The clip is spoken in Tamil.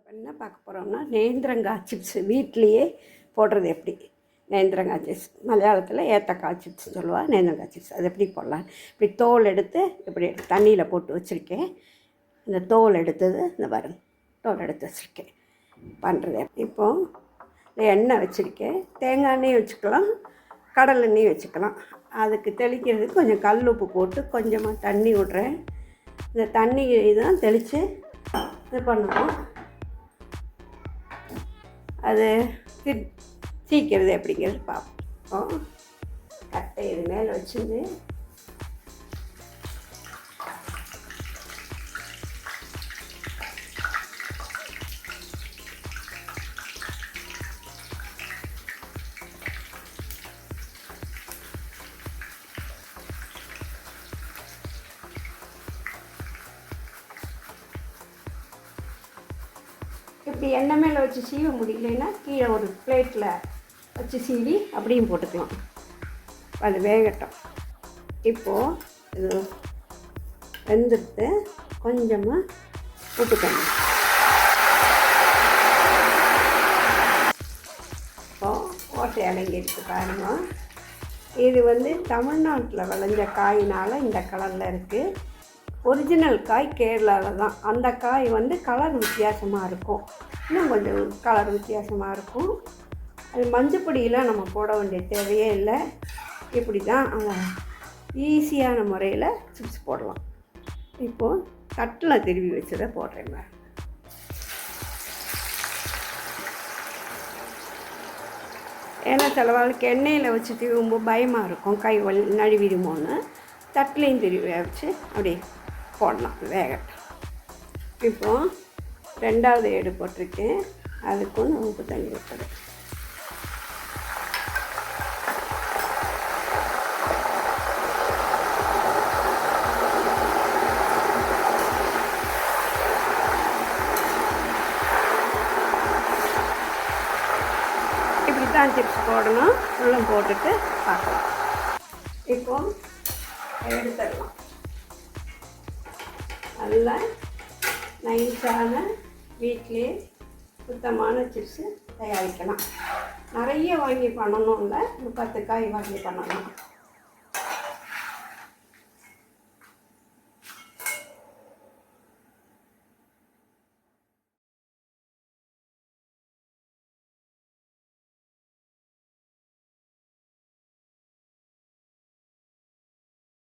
என்ன பார்க்க போகிறோம்னா நேந்திரங்காய் சிப்ஸ் வீட்லேயே போடுறது எப்படி. நேந்திரங்காய் சிப்ஸ் மலையாளத்தில் ஏத்தக்காய் சிப்ஸ்ன்னு சொல்லுவாள். நேந்திரங்காய் சிப்ஸ் அது எப்படி போடலாம். இப்படி தோல் எடுத்து இப்படி தண்ணியில் போட்டு வச்சுருக்கேன். இந்த தோல் எடுத்தது இந்த பாருங்க, தோல் எடுத்து வச்சுருக்கேன். பண்ணுறது இப்போது எண்ணெய் வச்சுருக்கேன். தேங்காய் எண்ணெயும் வச்சுக்கலாம், கடலை எண்ணெயும் வச்சுக்கலாம். அதுக்கு தெளிக்கிறதுக்கு கொஞ்சம் கல் உப்பு போட்டு கொஞ்சமாக தண்ணி விட்றேன். இந்த தண்ணி இதெல்லாம் தெளித்து இது பண்ணணும். அது சீக்கிறது எப்படிங்கிறது பார்ப்போம். கட்டை இது மேலே வச்சுருந்து இப்படி எண்ணெய் மேலே வச்சு சீவ முடியலன்னா கீழே ஒரு பிளேட்டில் வச்சு சீவி அப்படியும் போட்டுக்கலாம். அது வேகட்டும். இப்போது இது வெந்துட்டு கொஞ்சமாக போட்டுக்கணும். இப்போது ஓட்டை அடங்கிடுச்சு பாருங்க. இது தமிழ்நாட்டில் விளைஞ்ச காயினால் இந்த கலரில் இருக்குது. ஒரிஜினல் காய் கேரளாவில் தான். அந்த காய் கலர் வித்தியாசமாக இருக்கும், இன்னும் கொஞ்சம் கலர் வித்தியாசமாக இருக்கும். அது மஞ்சப்பொடியெலாம் நம்ம போட வேண்டிய தேவையே இல்லை. இப்படி தான் ஈஸியான முறையில் சிப்ஸ் போடலாம். இப்போது தட்டில் திருவி வச்சதை போடுறேங்க. ஏன்னா சிலவாளுக்கு எண்ணெயில் வச்சு திருவும்போது பயமாக இருக்கும், கை நழுவிடுமோன்னு. தட்டிலையும் திருவி வச்சு அப்படி போடலாம், வேகட்டும். இப்போது ரெண்டாவது ஏடு போட்டிருக்கேன். அதுக்கும் உப்பு தண்ணி ஊற்றுறேன். இப்படி தான் சிப்ஸ் போடணும். உள்ளம் போட்டுட்டு பார்க்கலாம். இப்போது எடுத்துடலாம். நல்லா நைஸான வீட்டிலே சுத்தமான சிப்ஸு தயாரிக்கலாம். நிறைய வாங்கி பண்ணணும் இல்லை, ஒரு 10 காய் வாங்கி பண்ணலாம்.